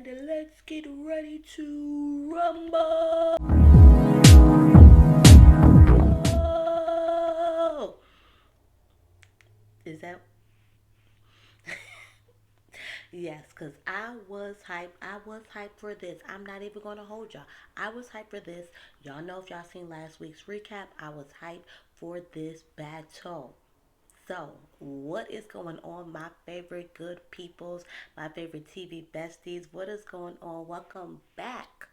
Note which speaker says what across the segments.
Speaker 1: and let's get ready to rumble. Is that? Yes, because I was hyped. I was hyped for this. I'm not even going to hold y'all. I was hyped for this. Y'all know if y'all seen last week's recap, I was hyped for this battle. So, what is going on, my favorite good peoples, my favorite TV besties? What is going on? Welcome back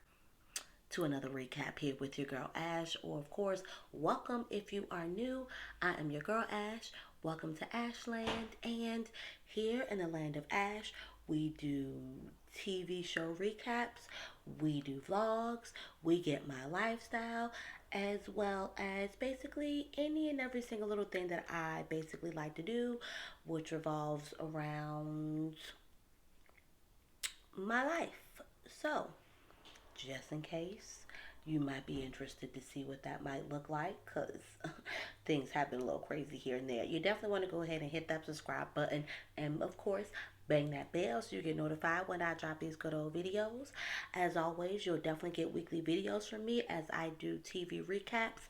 Speaker 1: to another recap here with your girl Ash, or of course, welcome if you are new. I am your girl Ash. Welcome to Ashland, and here in the land of Ash, we do TV show recaps, we do vlogs, we get my lifestyle, as well as basically any and every single little thing that I basically like to do, which revolves around my life. So, just in case you might be interested to see what that might look like, because things have been a little crazy here and there, you definitely want to go ahead and hit that subscribe button, and of course bang that bell so you get notified when I drop these good old videos. As always, you'll definitely get weekly videos from me as I do TV recaps,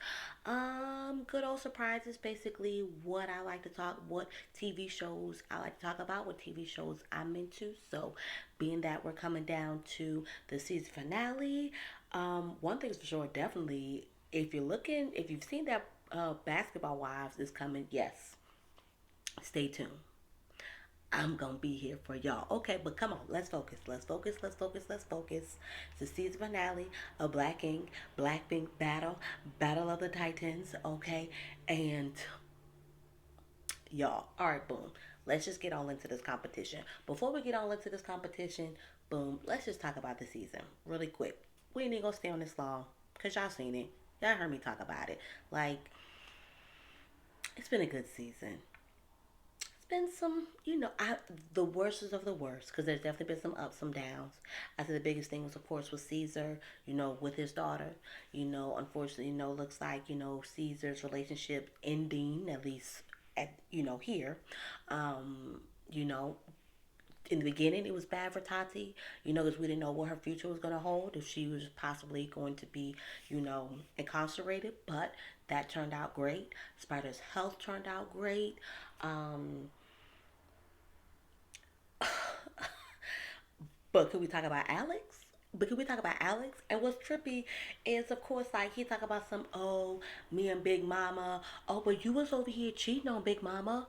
Speaker 1: good old surprises, basically what I like to talk, what TV shows I like to talk about, what TV shows I'm into. So being that we're coming down to the season finale, one thing's for sure, definitely, if you've seen that Basketball Wives is coming, yes, stay tuned. I'm gonna be here for y'all. Okay, but come on, let's focus. Let's focus. Let's focus. Let's focus. It's the season finale of Blackpink Battle of the Titans. Okay, and y'all. All right, boom. Let's just get all into this competition. Before we get all into this competition, boom. Let's just talk about the season really quick. We ain't even gonna stay on this long because y'all seen it. Y'all heard me talk about it. Like, it's been a good season. Been some, the worstest of the worst, because there's definitely been some ups, some downs. I think the biggest thing was, of course, with Caesar, with his daughter. Unfortunately, looks like, Caesar's relationship ending, at least here. You know, in the beginning, it was bad for Tati, because we didn't know what her future was going to hold, if she was possibly going to be, incarcerated. But that turned out great. Spider's health turned out great. But could we talk about Alex? But could we talk about Alex? And what's trippy is, of course, like he talk about me and Big Mama. Oh, but you was over here cheating on Big Mama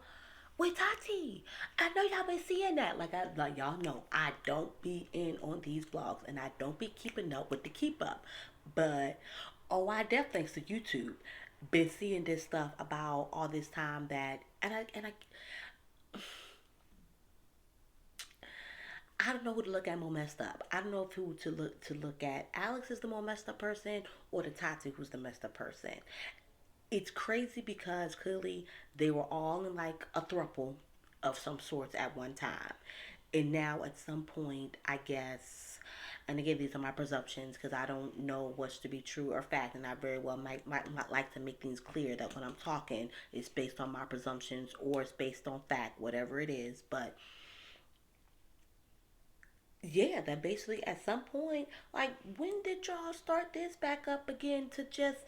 Speaker 1: with Tati. I know y'all been seeing that. Like y'all know, I don't be in on these vlogs, and I don't be keeping up with the keep up. But I definitely, thanks to YouTube, been seeing this stuff about all this time that, I don't know who to look at more messed up. I don't know who to look at. Alex is the more messed up person, or the Tatttoo who's the messed up person. It's crazy because clearly they were all in like a throuple of some sorts at one time, and now at some point, I guess. And again, these are my presumptions because I don't know what's to be true or fact, and I very well might like to make things clear that when I'm talking, it's based on my presumptions or it's based on fact, whatever it is. But yeah, that basically at some point, like, when did y'all start this back up again to just.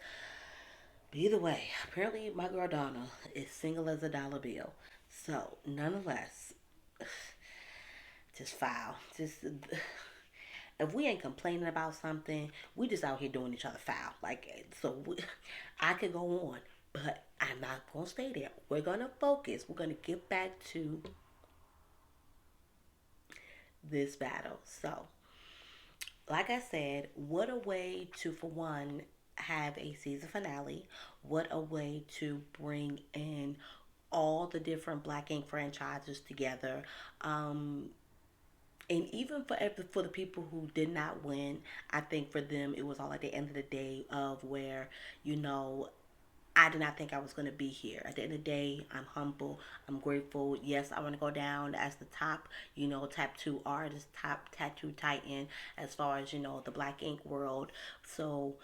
Speaker 1: Either way, apparently my girl Donna is single as a dollar bill. So, nonetheless, just foul. Just if we ain't complaining about something, we just out here doing each other foul. I could go on, but I'm not gonna stay there. We're gonna focus. We're gonna get back to this battle. So, like I said, what a way to, for one, have a season finale. What a way to bring in all the different Black Ink franchises together. And even for the people who did not win, I think for them it was all at the end of the day of where, you know, I did not think I was going to be here. At the end of the day, I'm humble. I'm grateful. Yes, I want to go down as the top, tattoo artist, top tattoo titan as far as, the Black Ink world. So,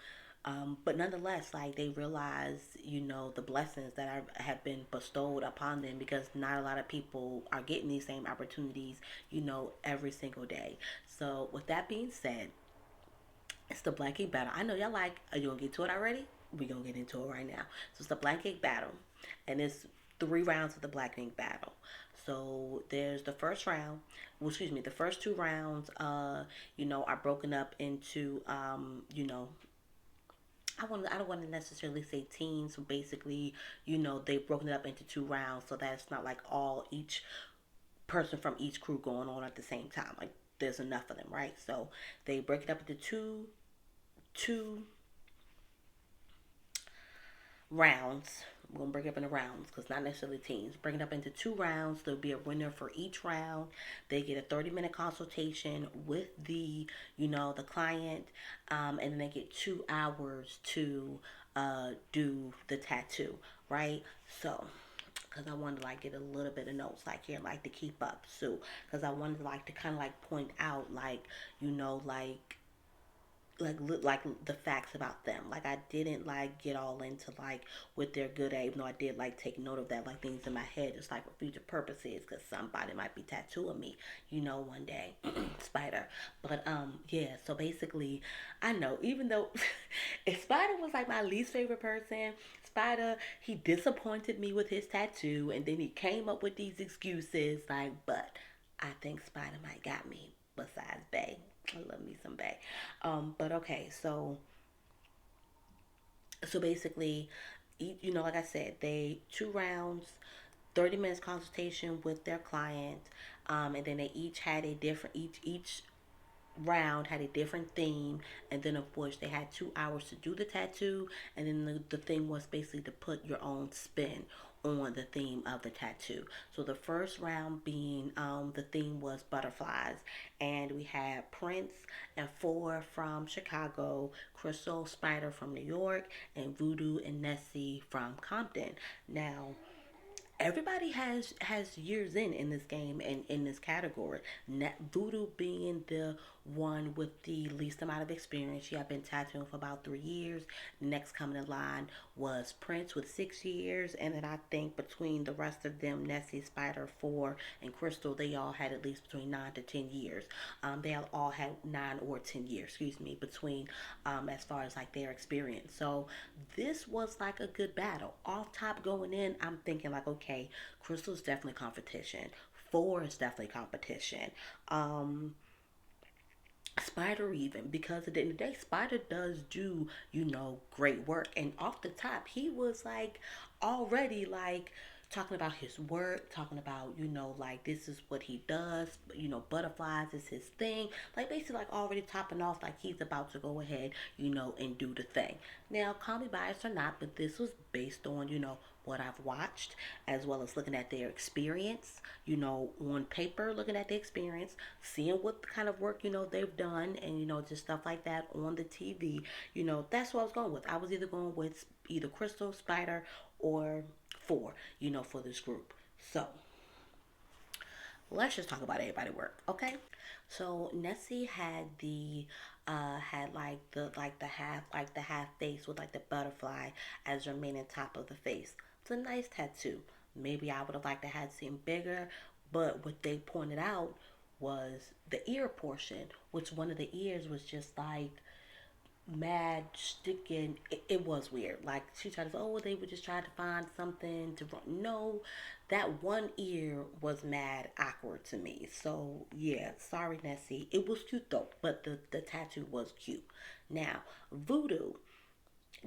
Speaker 1: But nonetheless, like they realize, the blessings that have been bestowed upon them because not a lot of people are getting these same opportunities, every single day. So, with that being said, it's the Black Ink Battle. I know y'all like, are you gonna get to it already? We're gonna get into it right now. So, it's the Black Ink Battle, and it's 3 rounds of the Black Ink Battle. So there's the first round, well, excuse me, the first 2 rounds, are broken up into, I don't want to necessarily say teams. So basically, they've broken it up into 2 rounds, so that it's not like all each person from each crew going on at the same time. Like there's enough of them, right? So they break it up into two rounds. We're gonna break it up into rounds because not necessarily teams. Break it up into 2 rounds. There'll be a winner for each round. They get a 30-minute consultation with the client, and then they get 2 hours to do the tattoo, right? So, because I wanted to like get a little bit of notes like here, like to keep up. So, because I wanted like to kind of like point out like like the facts about them. Like I didn't like get all into like what they're good at, even though I did like take note of that, like things in my head, just like for future purposes, because somebody might be tattooing me, one day, Spider. But yeah. So basically, I know even though if Spider was like my least favorite person, Spider he disappointed me with his tattoo, and then he came up with these excuses like, but I think Spider might got me. Besides Bay, I love me some Bay. But okay, so basically, like I said, they 2 rounds, 30 minutes consultation with their client, and then they each had a different each round had a different theme, and then of course they had 2 hours to do the tattoo, and then the thing was basically to put your own spin on the theme of the tattoo. So the first round being the theme was butterflies, and we had Prince and Four from Chicago, Crystal Spider from New York, and Voodoo and Nessie from Compton. Now everybody has years in this game and in this category. Voodoo being the one with the least amount of experience. She had been tattooing for about 3 years. Next coming in line was Prince with 6 years, and then I think between the rest of them, Nessie, Spider, Four, and Crystal, they all had at least between 9 to 10 years. They all had 9 or 10 years, excuse me, between as far as like their experience. So this was like a good battle. Off top going in, I'm thinking like, okay, Crystal's definitely competition. Four is definitely competition. Um, Spider even because at the end of the day, Spider does do great work. And off the top, he was like already like talking about his work, talking about like this is what he does. Butterflies is his thing. Like basically like already topping off like he's about to go ahead and do the thing. Now, call me biased or not, but this was based on what I've watched, as well as looking at their experience, on paper, looking at the experience, seeing what kind of work, they've done, and, just stuff like that on the TV. That's what I was going with. I was either going with either Crystal, Spider, or Four, for this group. So, let's just talk about everybody work, okay? So Nessie had like the half face with like the butterfly as her main and top of the face. It's a nice tattoo. Maybe I would have liked to have seen bigger, but what they pointed out was the ear portion, which one of the ears was just like mad sticking. It was weird. Like she tried to say, oh, they would just try to find something to. No, that one ear was mad awkward to me. So yeah, sorry Nessie. It was cute though, but the tattoo was cute. Now Voodoo,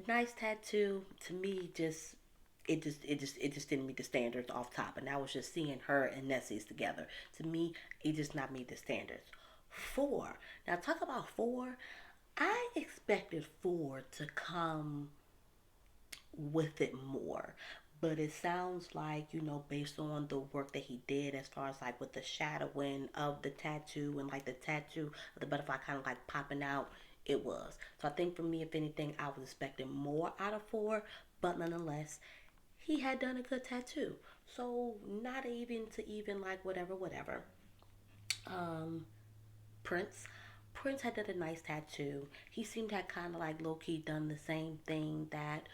Speaker 1: nice tattoo to me. It just didn't meet the standards off top, and I was just seeing her and Nessie's together. To me, it just not meet the standards. Four. Now talk about four. I expected Ford to come with it more. But it sounds like, based on the work that he did as far as like with the shadowing of the tattoo and like the tattoo of the butterfly kind of like popping out, it was. So I think for me, if anything, I was expecting more out of Ford. But nonetheless, he had done a good tattoo. So not even to even like whatever. Um, Prince. Prince had done a nice tattoo. He seemed to have kind of like low key done the same thing that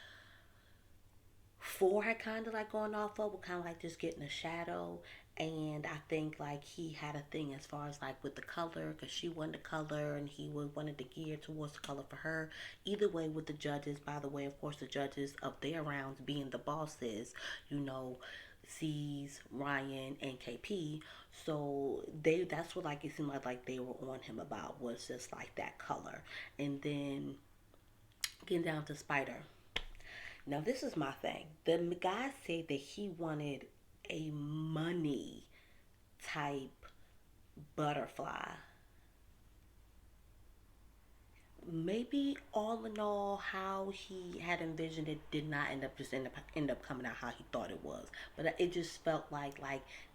Speaker 1: four had kind of like gone off of, kind of like just getting a shadow. And I think like he had a thing as far as like with the color, because she wanted the color and he would wanted to gear towards the color for her. Either way, with the judges, by the way, of course, the judges of their rounds being the bosses, you know, C's, Ryan, and KP. So that's what like it seemed like they were on him about, was just like that color. And then getting down to Spider. Now, this is my thing. The guy said that he wanted a money type butterfly. Maybe all in all, how he had envisioned it did not end up coming out how he thought it was. But it just felt like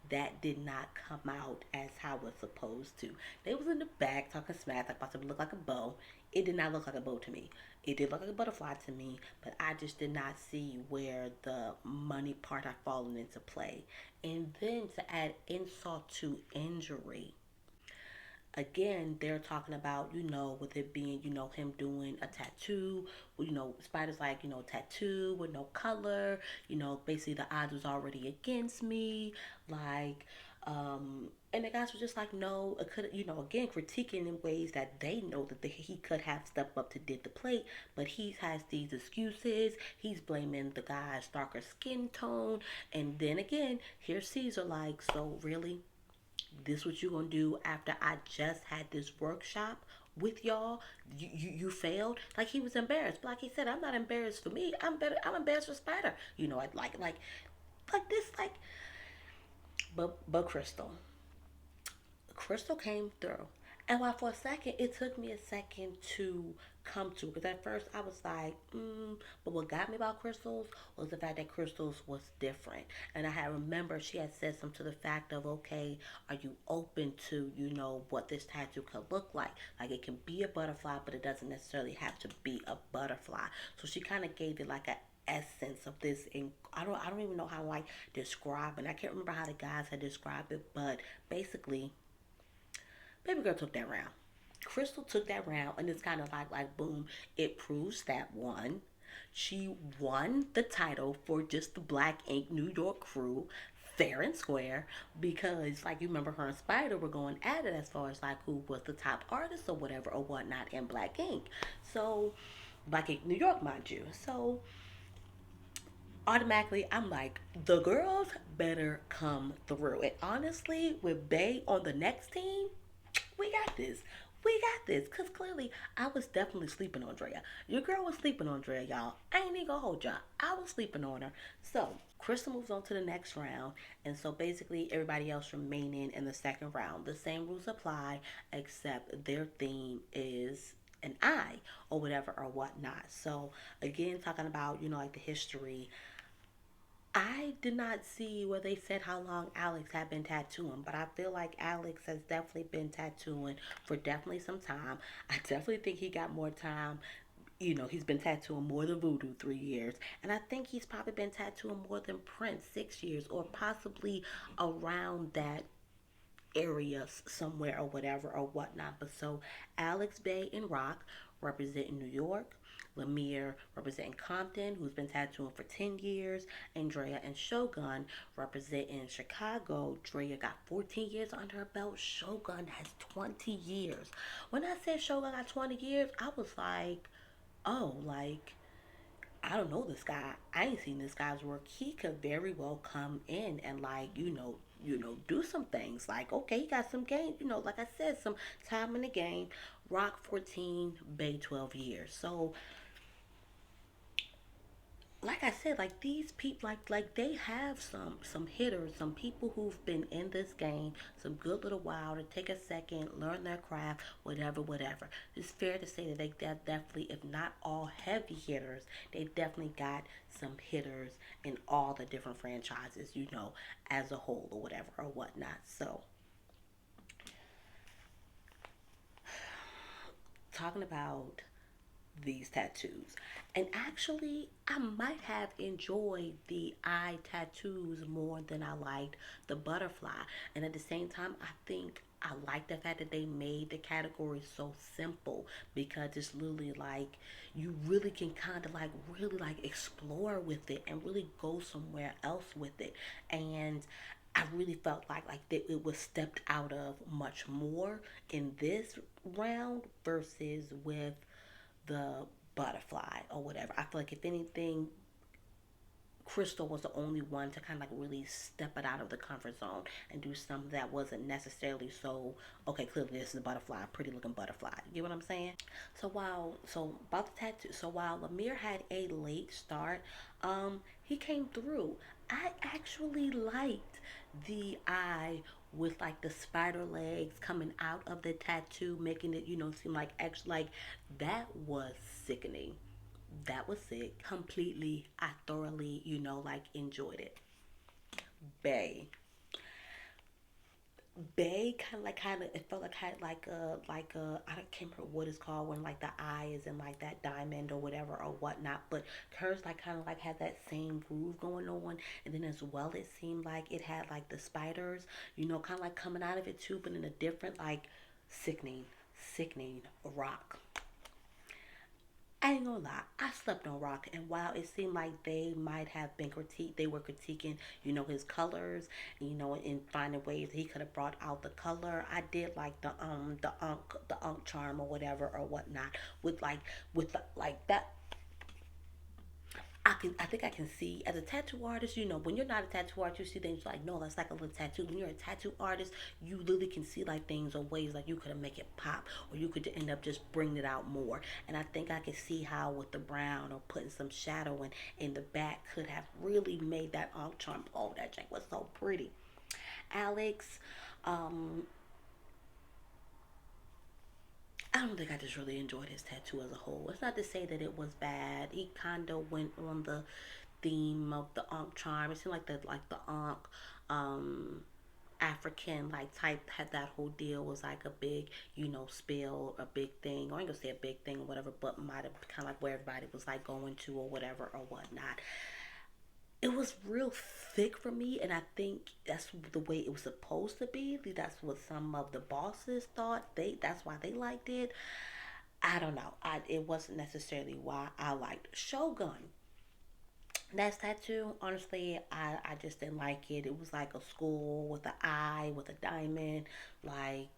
Speaker 1: that did not come out as how it was supposed to. They was in the back talking smack, like about to look like a bow. It did not look like a bow to me. It did look like a butterfly to me, but I just did not see where the money part had fallen into play. And then to add insult to injury, again, they're talking about, with it being, him doing a tattoo, Spider's like, tattoo with no color, basically the odds was already against me, like, and the guys were just like, no, it could, again, critiquing in ways that they know that he could have stepped up to did the plate, but he has these excuses. He's blaming the guy's darker skin tone, and then again, here's Caesar like, so really, this what you gonna do after I just had this workshop with y'all? You failed. Like he was embarrassed, but like he said, I'm not embarrassed for me. I'm embarrassed for Spider. Like this like. But Crystal came through. And while for a second, it took me a second to come to, because at first I was like, but what got me about crystals was the fact that crystals was different. And I had remember she had said something to the fact of, okay, are you open to, what this tattoo could look like? Like it can be a butterfly, but it doesn't necessarily have to be a butterfly. So she kind of gave it like a essence of this, and I don't even know how to like describe it. I can't remember how the guys had described it, but basically baby girl took that round. Crystal took that round, and it's kind of like boom. It proves that one, she won the title for just the Black Ink New York crew, fair and square, because like you remember her and Spider were going at it as far as like who was the top artist or whatever or whatnot in Black Ink. So Black Ink New York, mind you. So automatically I'm like, the girls better come through. And honestly, with Bay on the next team, we got this. We got this. Because clearly, I was definitely sleeping on Drea. Your girl was sleeping on Drea, y'all. I ain't even gonna hold y'all. I was sleeping on her. So, Crystal moves on to the next round. And so, basically, everybody else remaining in the second round. The same rules apply, except their theme is an eye or whatever or whatnot. So, again, talking about, like the history, I did not see where they said how long Alex had been tattooing, but I feel like Alex has definitely been tattooing for definitely some time. I definitely think he got more time. He's been tattooing more than Voodoo 3 years. And I think he's probably been tattooing more than Prince 6 years, or possibly around that area somewhere or whatever or whatnot. But so Alex Bay and Rock representing New York, Lemire representing Compton, who's been tattooing for 10 years, and Drea and Shogun representing Chicago. Drea got 14 years under her belt. Shogun has 20 years. When I said Shogun got 20 years, I was like, oh, like, I don't know this guy. I ain't seen this guy's work. He could very well come in and like, do some things. Like, okay, he got some game, like I said, some time in the game. Rock 14, Bay 12 years. So like I said, like these people, like they have some hitters, some people who've been in this game some good little while to take a second, learn their craft, whatever, whatever. It's fair to say that they definitely, if not all heavy hitters, they definitely got some hitters in all the different franchises, as a whole or whatever or whatnot. So talking about these tattoos. And actually, I might have enjoyed the eye tattoos more than I liked the butterfly. And at the same time, I think I like the fact that they made the category so simple because it's literally like you really can kind of like really like explore with it and really go somewhere else with it. And I really felt like that it was stepped out of much more in this round versus with the butterfly or whatever. I feel like if anything, Crystal was the only one to kind of like really step it out of the comfort zone and do something that wasn't necessarily so okay. Clearly, this is a butterfly, pretty looking butterfly. You get what I'm saying? So about the tattoo. So while Lemire had a late start, he came through. I actually liked the eye with like the spider legs coming out of the tattoo, making it seem like actually like that was sickening. That was it completely. I thoroughly like enjoyed it. Bay. Bay kind of it felt like had like a I can't remember what it's called when like the eye is in like that diamond or whatever or whatnot, but hers like kind of like had that same groove going on, and then as well it seemed like it had like the spiders kind of like coming out of it too, but in a different like sickening sickening rock. I ain't gonna lie, I slept on Rock, and while it seemed like they might have been they were critiquing, his colors, in finding ways he could have brought out the color. I did like the unk charm or whatever or whatnot with the like that. I think I can see as a tattoo artist, when you're not a tattoo artist, you see things like, no, that's like a little tattoo. When you're a tattoo artist, you literally can see like things or ways like you could make it pop, or you could end up just bringing it out more. And I think I can see how with the brown or putting some shadow in the back could have really made that arm charm. Oh, that jack was so pretty. Alex, um, I don't think I just really enjoyed his tattoo as a whole. It's not to say that it was bad. He kind of went on the theme of the Ankh charm. It seemed like the Ankh um African like type had that whole deal was like a big, spill, a big thing. Or I ain't gonna say a big thing or whatever, but might have kind of like where everybody was like going to or whatever or whatnot. It was real thick for me, and I think that's the way it was supposed to be. That's what some of the bosses thought. That's why they liked it. I don't know. It wasn't necessarily why I liked Shogun. That's tattoo. Honestly, I just didn't like it. It was like a skull with an eye with a diamond. Like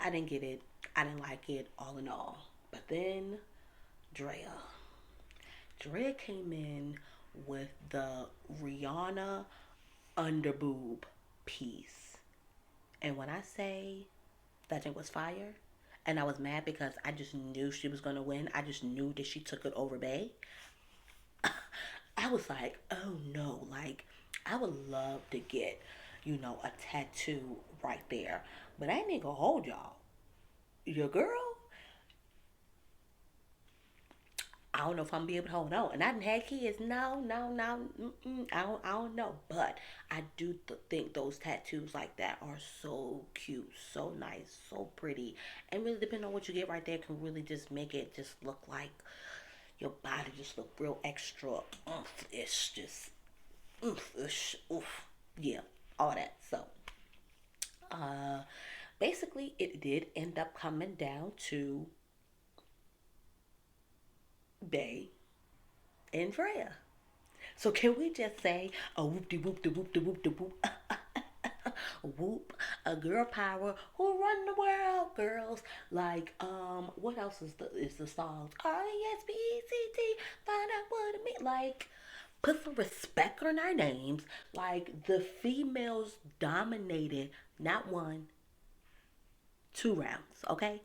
Speaker 1: I didn't get it. I didn't like it all in all. But then Drea. Drea came in with the Rihanna underboob piece. And when I say that thing was fire, and I was mad because I just knew she was gonna win. I just knew that she took it over Bay. I was like, oh no, like I would love to get, a tattoo right there. But I ain't gonna hold y'all. Your girl, I don't know if I'm gonna be able to hold on. And I didn't have kids. No, no, no. I don't know. But I do think those tattoos like that are so cute, so nice, so pretty, and really depending on what you get right there can really just make it just look like your body just look real extra oomph-ish, just oomph-ish, oof, yeah, all that. So, uh, basically, it did end up coming down to Bay and Freya. So can we just say a whoop de whoop de whoop de whoop de whoop whoop a girl power who run the world girls like what else is the songs RESPECT find out what it means like put some respect on our names like the females dominated not one 2 rounds, okay?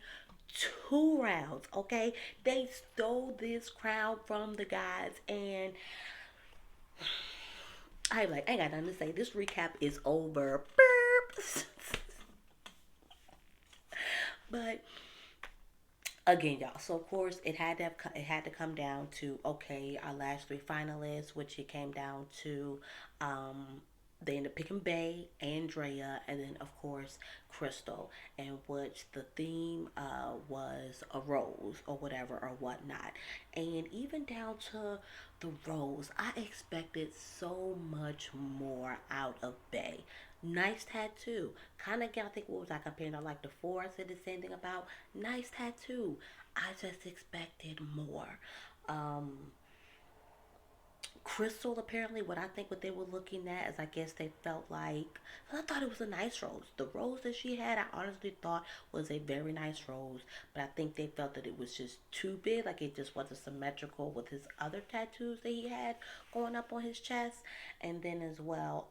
Speaker 1: 2 rounds, okay? They stole this crown from the guys, and I ain't got nothing to say. This recap is over. Burp. But again, y'all. So of course it had to come down to okay, our last three finalists, which it came down to um they ended up picking Bay, Andrea, and then of course Crystal, in which the theme was a rose or whatever or whatnot. And even down to the rose, I expected so much more out of Bay. Nice tattoo. Kind of, I think what was I comparing to like the four I said the same thing about. Nice tattoo. I just expected more. Um, Crystal, apparently, what I think what they were looking at is I guess they felt like, I thought it was a nice rose. The rose that she had, I honestly thought was a very nice rose, but I think they felt that it was just too big, like it just wasn't symmetrical with his other tattoos that he had going up on his chest. And then as well,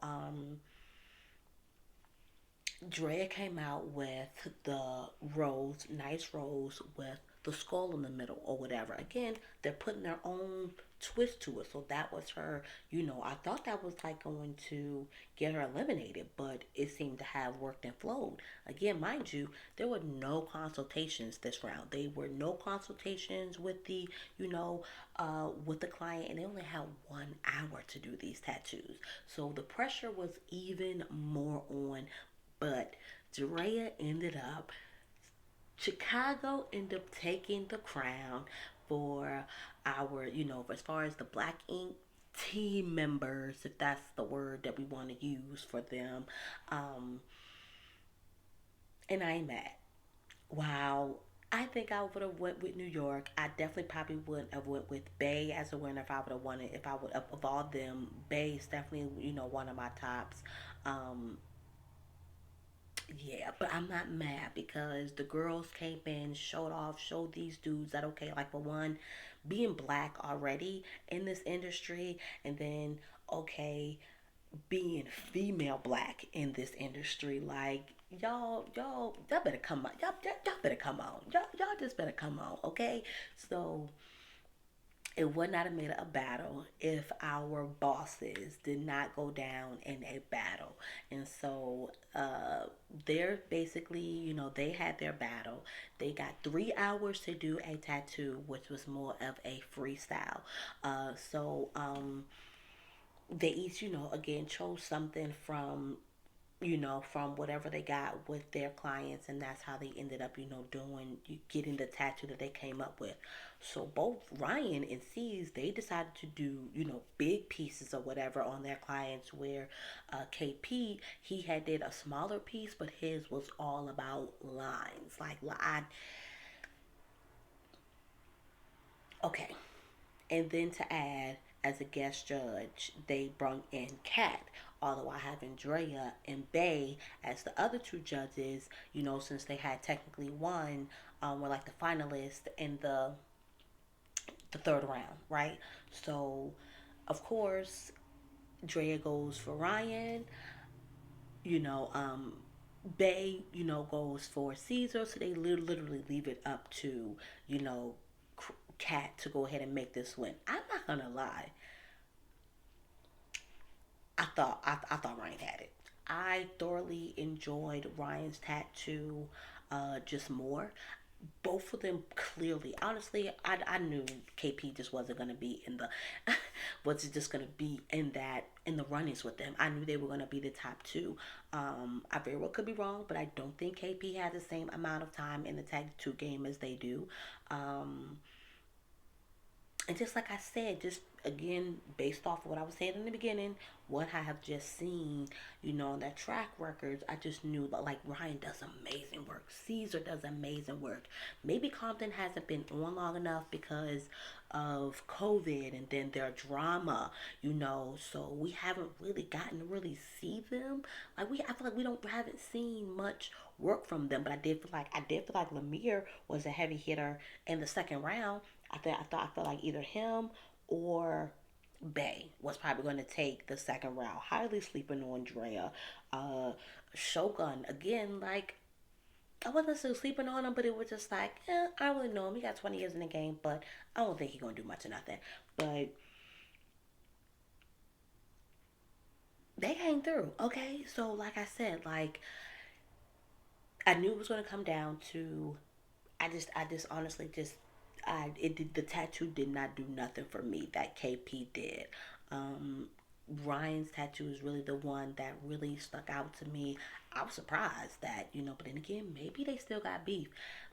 Speaker 1: Drea came out with the rose, nice rose with the skull in the middle or whatever. Again, they're putting their own twist to it. So that was her, I thought that was like going to get her eliminated, but it seemed to have worked and flowed. Again, mind you, there were no consultations this round. They were no consultations with with the client, and they only had 1 hour to do these tattoos. So the pressure was even more on, but Drea ended up, Chicago ended up taking the crown for our, as far as the Black Ink team members, if that's the word that we want to use for them. Um, and I ain't mad. Wow. I think I would have went with New York. I definitely probably wouldn't have went with Bay as a winner if I would have won it. If I would, of all them, Bay is definitely one of my tops. Um, Yeah, but I'm not mad because the girls came in, showed off, showed these dudes that okay, like for one, being black already in this industry, and then okay, being female black in this industry, like y'all better come on, y'all better come on, y'all just better come on, okay? So it would not have made it a battle if our bosses did not go down in a battle. And so they're basically, they had their battle. They got 3 hours to do a tattoo, which was more of a freestyle. They each, again, chose something from whatever they got with their clients, and that's how they ended up doing getting the tattoo that they came up with. So both Ryan and C's, they decided to do big pieces or whatever on their clients, where KP, he had did a smaller piece, but his was all about lines, like line. Okay. And then to add, as a guest judge, they brought in Kat, although I have Andrea and Bay as the other two judges, since they had technically won, were like the finalists in the third round, right? So, of course, Drea goes for Ryan, you know, um, Bay, goes for Caesar, so they literally leave it up to, you know, Kat to go ahead and make this win. I'm not gonna lie, I thought Ryan had it. I thoroughly enjoyed Ryan's tattoo, just more. Both of them clearly, honestly, I knew KP just wasn't gonna be in the was just gonna be in the runnings with them. I knew they were gonna be the top two. I very well could be wrong, but I don't think KP had the same amount of time in the tattoo game as they do. Um, and just like I said, just again, based off of what I was saying in the beginning, what I have just seen, that track records, I just knew that like Ryan does amazing work. Caesar does amazing work. Maybe Compton hasn't been on long enough because of COVID and then their drama, so we haven't really gotten to really see them. I feel like we don't haven't seen much work from them, but I did feel like Lemire was a heavy hitter in the second round. I felt like either him or Bay was probably going to take the second round. Highly sleeping on Drea. Shogun again, like I wasn't still sleeping on him, but it was just like, I don't really know him. He got 20 years in the game, but I don't think he's gonna do much of nothing. But they came through, okay. So like I said, like I knew it was gonna come down to. I just honestly just the tattoo did not do nothing for me that KP did. Um, Ryan's tattoo is really the one that really stuck out to me. I was surprised that but then again, maybe they still got beef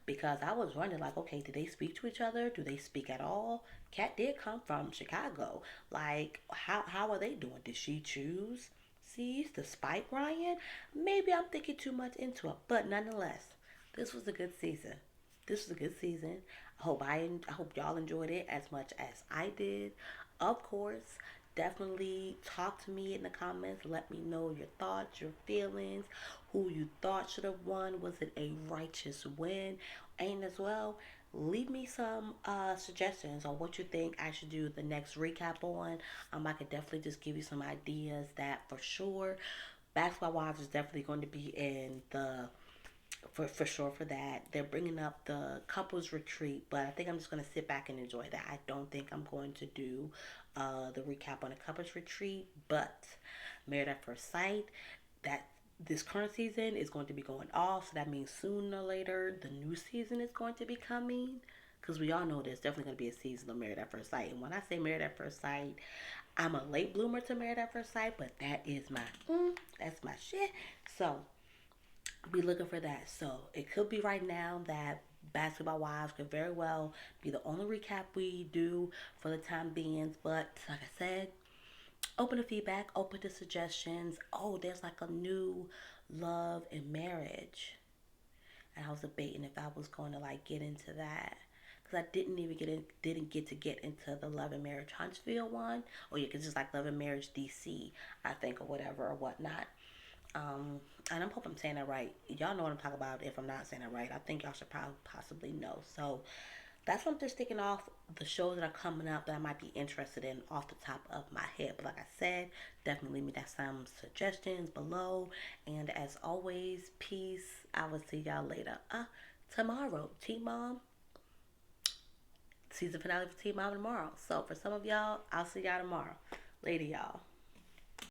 Speaker 1: because I was wondering like, okay, did they speak to each other? Do they speak at all? Kat did come from Chicago. Like, how are they doing? Did she choose fantasies, despite Ryan, maybe I'm thinking too much into it. But nonetheless, this was a good season. This was a good season. I hope y'all enjoyed it as much as I did. Of course, definitely talk to me in the comments. Let me know your thoughts, your feelings, who you thought should have won. Was it a righteous win? And as well, leave me some suggestions on what you think I should do the next recap on. I could definitely just give you some ideas that for sure. Basketball Wives is definitely going to be in the for sure for that. They're bringing up the couples retreat, but I think I'm just going to sit back and enjoy that. I don't think I'm going to do the recap on the couples retreat, but Married at First Sight, that this current season is going to be going off, so that means sooner or later the new season is going to be coming. Because we all know there's definitely going to be a season of Married at First Sight. And when I say Married at First Sight, I'm a late bloomer to Married at First Sight, but that is my, that's my shit. So be looking for that. So it could be right now that Basketball Wives could very well be the only recap we do for the time being. But like I said, open to feedback, open to suggestions. Oh, there's like a new love and marriage. And I was debating if I was going to like get into that. Because I didn't get to get into the Love and Marriage Huntsville one. Or you could just like Love and Marriage DC, I think, or whatever, or whatnot. And I'm hoping I'm saying that right. Y'all know what I'm talking about. If I'm not saying that right, I think y'all should probably possibly know. So that's what I'm just thinking off the shows that are coming up that I might be interested in off the top of my head. But like I said, definitely leave me that some suggestions below. And as always, peace. I will see y'all later. Tomorrow, Teen Mom. Season finale for Teen Mom tomorrow. So for some of y'all, I'll see y'all tomorrow. Later, y'all.